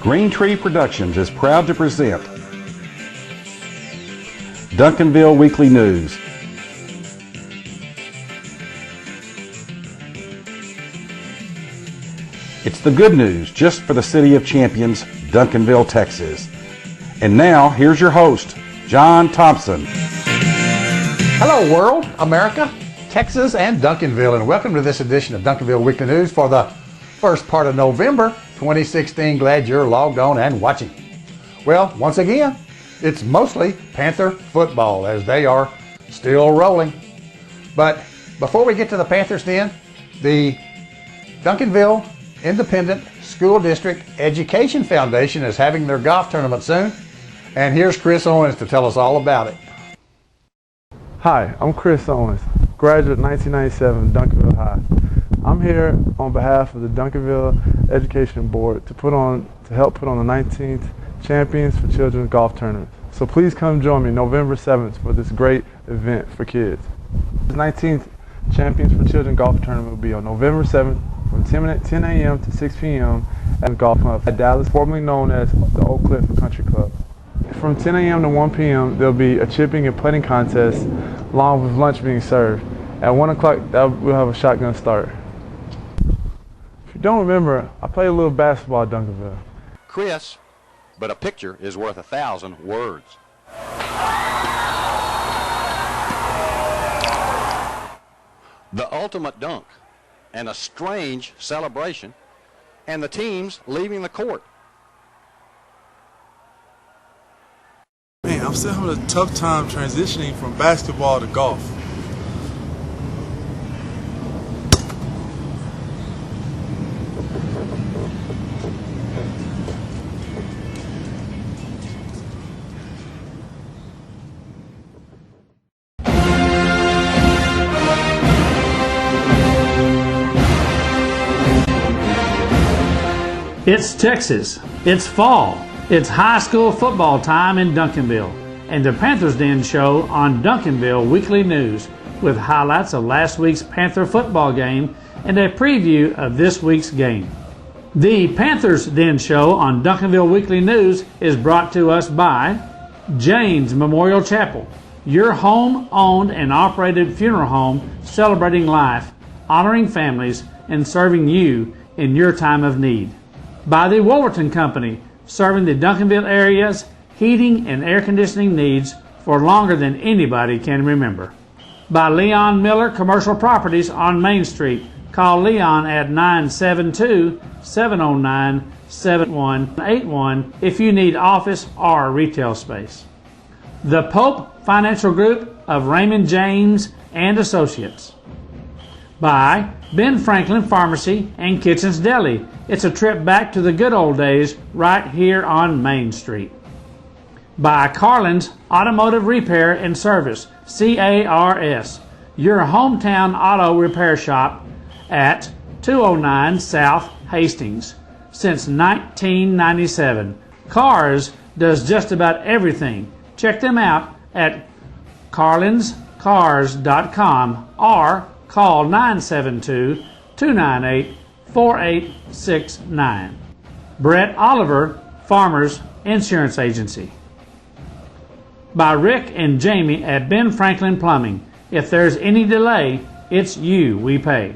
Green Tree Productions is proud to present Duncanville Weekly News. It's the good news just for the City of Champions, Duncanville, Texas. And now, here's your host, John Thompson. Hello, world, America, Texas, and Duncanville, and welcome to this edition of Duncanville Weekly News for the first part of November 2016. Glad you're logged on and watching. Well, once again, it's mostly Panther football as they are still rolling. But before we get to the Panthers then, the Duncanville Independent School District Education Foundation is having their golf tournament soon. And here's Chris Owens to tell us all about it. Hi, I'm Chris Owens, graduate 1997 Duncanville High. I'm here on behalf of the Duncanville Education Board to help put on the 19th Champions for Children golf tournament. So please come join me November 7th for this great event for kids. The 19th Champions for Children golf tournament will be on November 7th from 10 a.m. to 6 p.m. at the golf club at Dallas, formerly known as the Oak Cliff Country Club. From 10 a.m. to 1 p.m. there'll be a chipping and putting contest along with lunch being served. At 1 o'clock we'll have a shotgun start. If you don't remember, I played a little basketball at Duncanville. Chris, but a picture is worth 1,000 words. The ultimate dunk and a strange celebration, and the teams leaving the court. Man, I'm still having a tough time transitioning from basketball to golf. It's Texas, it's fall, it's high school football time in Duncanville, and the Panthers Den Show on Duncanville Weekly News with highlights of last week's Panther football game and a preview of this week's game. The Panthers Den Show on Duncanville Weekly News is brought to us by Jane's Memorial Chapel, your home-owned and operated funeral home celebrating life, honoring families, and serving you in your time of need. By the Wolverton Company, serving the Duncanville area's heating and air conditioning needs for longer than anybody can remember. By Leon Miller Commercial Properties on Main Street. Call Leon at 972-709-7181 if you need office or retail space. The Pope Financial Group of Raymond James and Associates. By Ben Franklin Pharmacy and Kitchens Deli. It's a trip back to the good old days right here on Main Street. By Carlin's Automotive Repair and Service, CARS, your hometown auto repair shop at 209 South Hastings. Since 1997, CARS does just about everything. Check them out at carlinscars.com or call 972-298-4869. Brett Oliver, Farmers Insurance Agency. By Rick and Jamie at Ben Franklin Plumbing. If there's any delay, it's you we pay.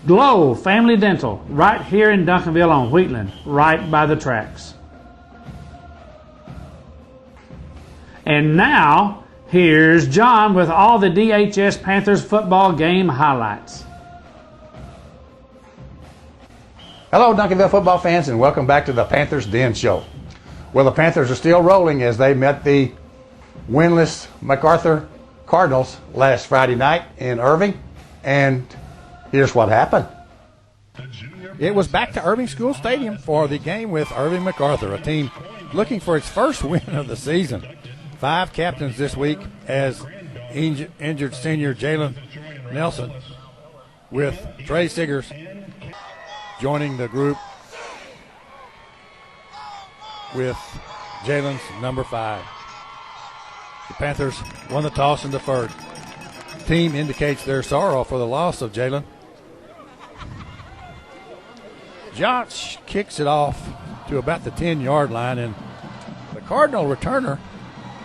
Glow Family Dental, right here in Duncanville on Wheatland, right by the tracks. And now, here's John with all the DHS Panthers football game highlights. Hello, Duncanville football fans, and welcome back to the Panthers Den Show. Well, the Panthers are still rolling as they met the winless MacArthur Cardinals last Friday night in Irving, and here's what happened. It was back to Irving School Stadium for the game with Irving MacArthur, a team looking for its first win of the season. 5 captains this week as injured senior Jalen Nelson with Trey Siggers joining the group with Jalen's number 5. The Panthers won the toss and deferred. team indicates their sorrow for the loss of Jalen. Josh kicks it off to about the 10-yard line, and the Cardinal returner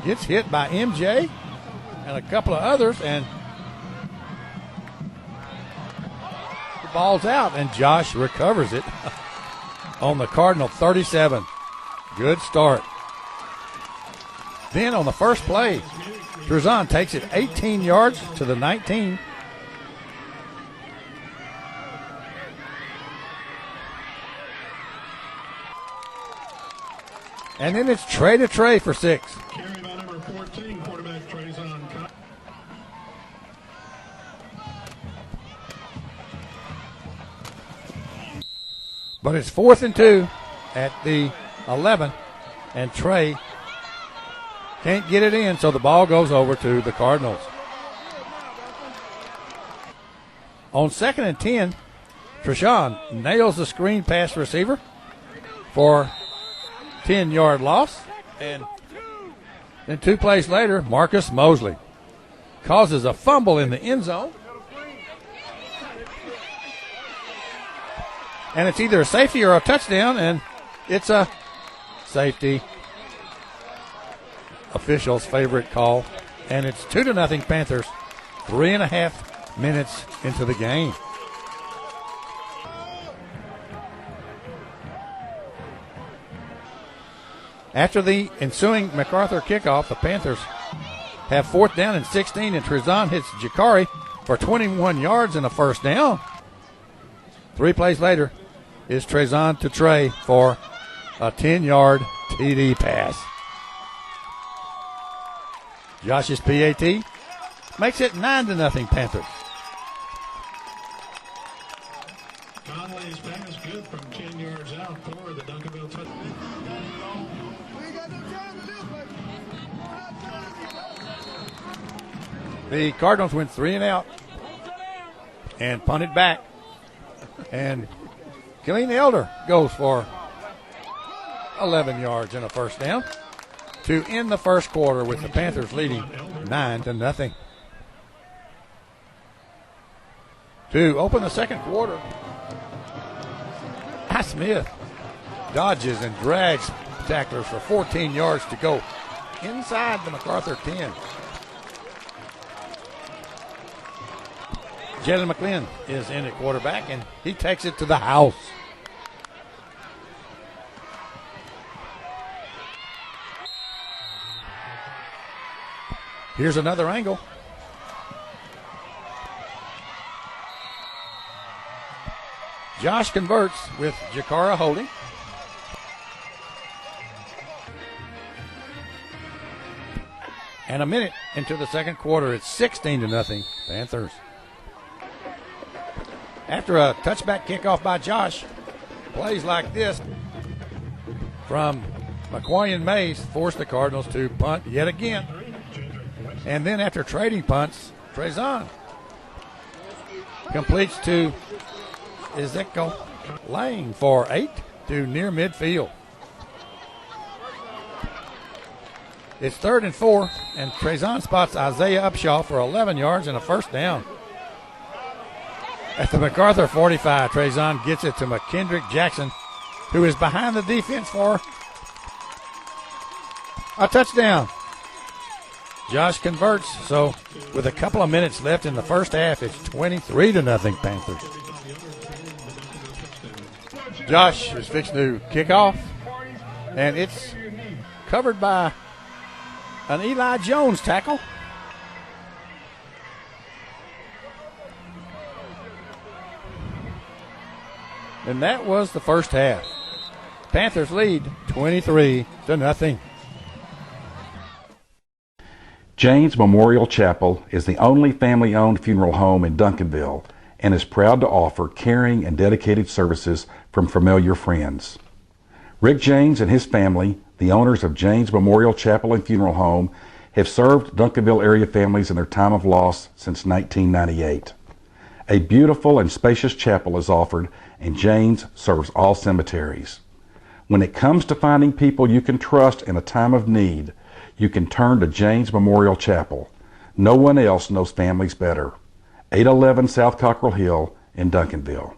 gets hit by MJ and a couple of others, and the ball's out, and Josh recovers it on the Cardinal 37. Good start. Then on the first play, Trezon takes it 18 yards to the 19. And then it's Trey to Trey for 6. Carry by number 14, quarterback Trezon. But it's 4th and 2 at the 11, and Trey can't get it in, so the ball goes over to the Cardinals. On 2nd and 10, Treshawn nails the screen pass receiver for 10-yard loss. And then 2 plays later, Marcus Mosley causes a fumble in the end zone. And it's either a safety or a touchdown, and it's a safety. Official's favorite call. And it's 2-0 Panthers, 3.5 minutes into the game. After the ensuing MacArthur kickoff, the Panthers have 4th down and 16, and Trezon hits Jakari for 21 yards and a first down. 3 plays later is Trezon to Trey for a 10-yard TD pass. Josh's PAT makes it 9-0 Panthers. Conley's pass good from 10 yards out for the Duncanville touchdown. The Cardinals went 3 and out and punted back. And Killeen Elder goes for 11 yards and a first down to end the first quarter with the Panthers leading 9-0. To open the second quarter, Smith dodges and drags tacklers for 14 yards to go inside the MacArthur 10. Jalen McLean is in at quarterback, and he takes it to the house. Here's another angle. Josh converts with Jakara holding. And a minute into the second quarter, it's 16-0 Panthers. After a touchback kickoff by Josh, plays like this from McQuillan Mays forced the Cardinals to punt yet again. And then after trading punts, Trezon completes to Ezekiel Lang for 8 to near midfield. It's 3rd and 4, and Trezon spots Isaiah Upshaw for 11 yards and a first down. At the MacArthur 45, Trezon gets it to McKendrick Jackson, who is behind the defense for a touchdown. Josh converts, so with a couple of minutes left in the first half, it's 23-0 Panthers. Josh is fixing to kick off, and it's covered by an Eli Jones tackle. And that was the first half. Panthers lead 23-0. James Memorial Chapel is the only family-owned funeral home in Duncanville and is proud to offer caring and dedicated services from familiar friends. Rick James and his family, the owners of James Memorial Chapel and Funeral Home, have served Duncanville area families in their time of loss since 1998. A beautiful and spacious chapel is offered, and James serves all cemeteries. When it comes to finding people you can trust in a time of need, you can turn to James Memorial Chapel. No one else knows families better. 811 South Cockrell Hill in Duncanville.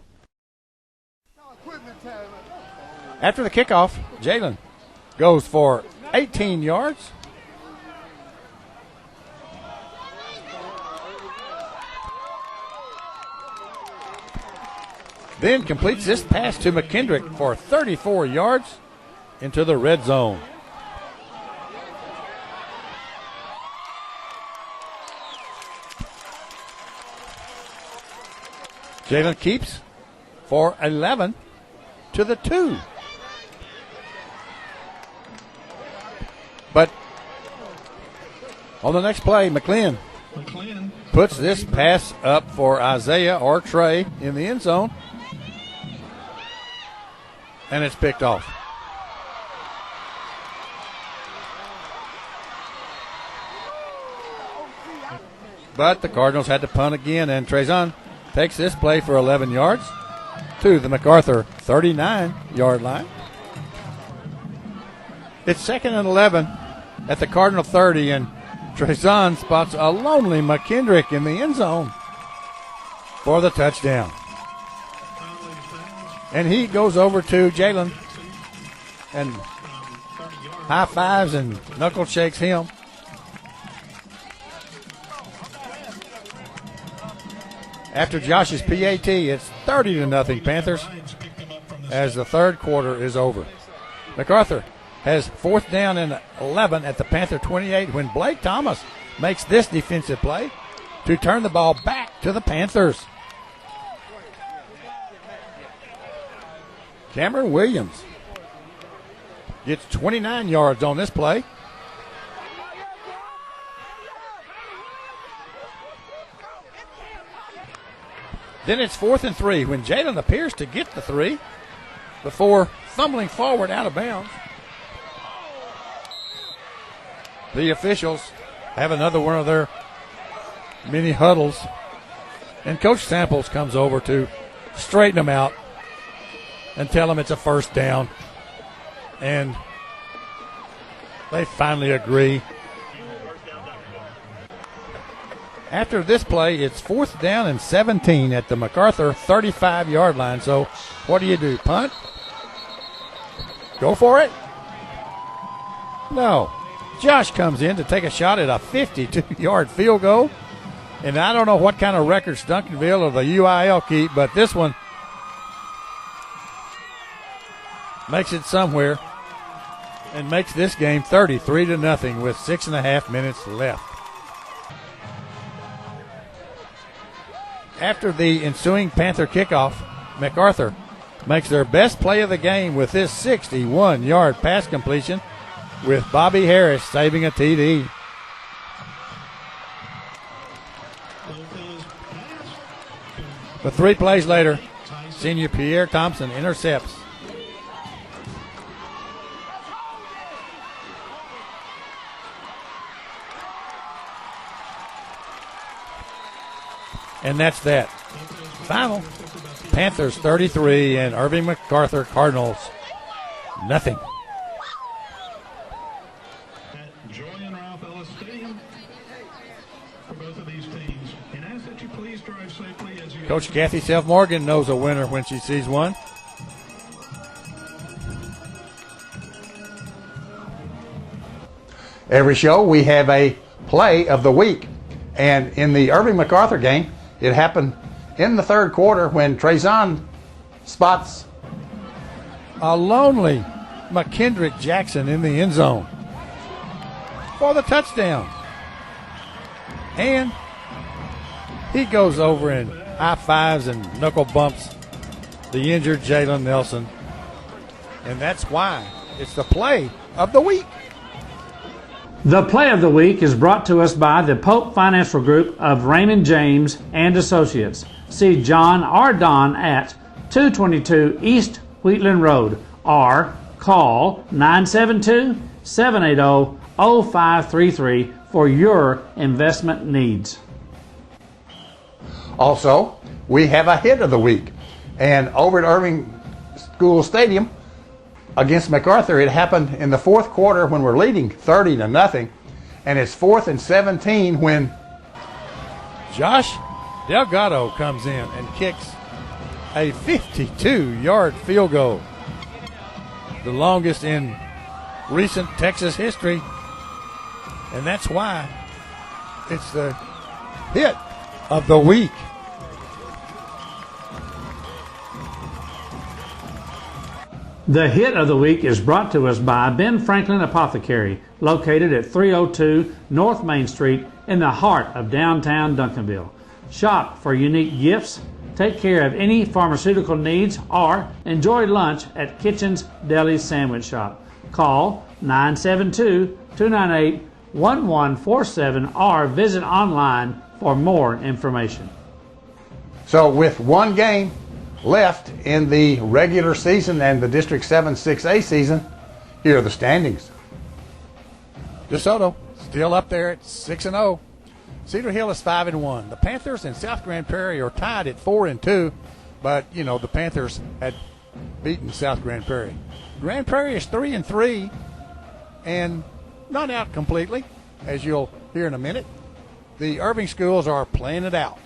After the kickoff, Jalen goes for 18 yards. Then completes this pass to McKendrick for 34 yards into the red zone. Jalen keeps for 11 to the 2. But on the next play, McLean puts this pass up for Isaiah or Trey in the end zone. And it's picked off. But the Cardinals had to punt again, and Trezon takes this play for 11 yards to the MacArthur 39-yard line. It's 2nd and 11 at the Cardinal 30, and Trezon spots a lonely McKendrick in the end zone for the touchdown. And he goes over to Jalen and high fives and knuckle shakes him. After Josh's PAT, it's 30-0 Panthers as the third quarter is over. MacArthur has 4th down and 11 at the Panther 28 when Blake Thomas makes this defensive play to turn the ball back to the Panthers. Cameron Williams gets 29 yards on this play. Then it's 4th and 3 when Jalen appears to get the 3 before fumbling forward out of bounds. The officials have another one of their mini huddles, and Coach Samples comes over to straighten them out and tell them it's a first down. And they finally agree. After this play, it's 4th down and 17 at the MacArthur 35-yard line. So what do? Punt? Go for it? No. Josh comes in to take a shot at a 52-yard field goal. And I don't know what kind of records Duncanville or the UIL keep, but this one makes it somewhere and makes this game 33-0 with 6.5 minutes left. After the ensuing Panther kickoff, MacArthur makes their best play of the game with this 61-yard pass completion with Bobby Harris saving a TD. But 3 plays later, senior Pierre Thompson intercepts. And that's that. Final, Panthers 33 and Irving MacArthur Cardinals nothing. At Joy and Ralph Ellis Stadium for both of these teams. And ask that you please drive safely as you Coach Kathy Self-Morgan knows a winner when she sees one. Every show we have a play of the week. And in the Irving MacArthur game, it happened in the third quarter when Trezon spots a lonely McKendrick Jackson in the end zone for the touchdown. And he goes over and high fives and knuckle bumps the injured Jalen Nelson. And that's why it's the play of the week. The play of the week is brought to us by the Pope Financial Group of Raymond James and Associates. See John or Don at 222 East Wheatland Road or call 972-780-0533 for your investment needs. Also, we have a hit of the week. And over at Irving School Stadium against MacArthur, it happened in the fourth quarter when we're leading 30-0. And it's 4th and 17 when Josh Delgado comes in and kicks a 52-yard field goal, the longest in recent Texas history, and that's why it's the hit of the week. The hit of the week is brought to us by Ben Franklin Apothecary, located at 302 North Main Street in the heart of downtown Duncanville. Shop for unique gifts, take care of any pharmaceutical needs, or enjoy lunch at Kitchen's Deli Sandwich Shop. Call 972-298-1147 or visit online for more information. So with one game left in the regular season and the District 7 6A season, here are the standings. DeSoto still up there at 6-0. Cedar Hill is 5-1. The Panthers and South Grand Prairie are tied at 4-2, but you know the Panthers had beaten South Grand Prairie. Grand Prairie is 3-3 and not out completely, as you'll hear in a minute. The Irving schools are playing it out.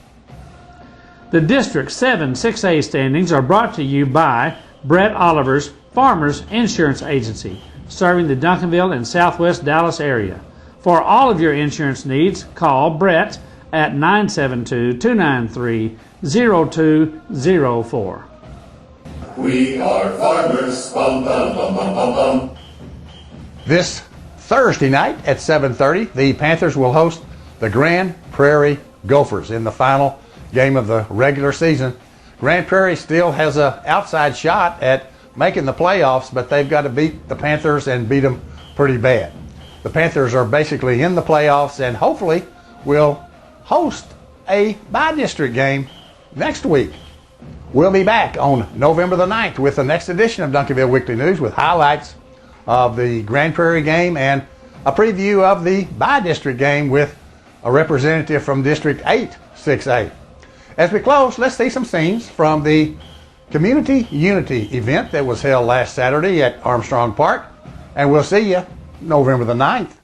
The District 7 6A standings are brought to you by Brett Oliver's Farmers Insurance Agency, serving the Duncanville and Southwest Dallas area. For all of your insurance needs, call Brett at 972-293-0204. We are farmers. Bum, bum, bum, bum, bum, bum. This Thursday night at 7:30, the Panthers will host the Grand Prairie Gophers in the final game of the regular season. Grand Prairie still has an outside shot at making the playoffs, but they've got to beat the Panthers and beat them pretty bad. The Panthers are basically in the playoffs and hopefully will host a by-district game next week. We'll be back on November the 9th with the next edition of Duncanville Weekly News with highlights of the Grand Prairie game and a preview of the by-district game with a representative from District 8 6A. As we close, let's see some scenes from the Community Unity event that was held last Saturday at Armstrong Park, and we'll see you November the 9th.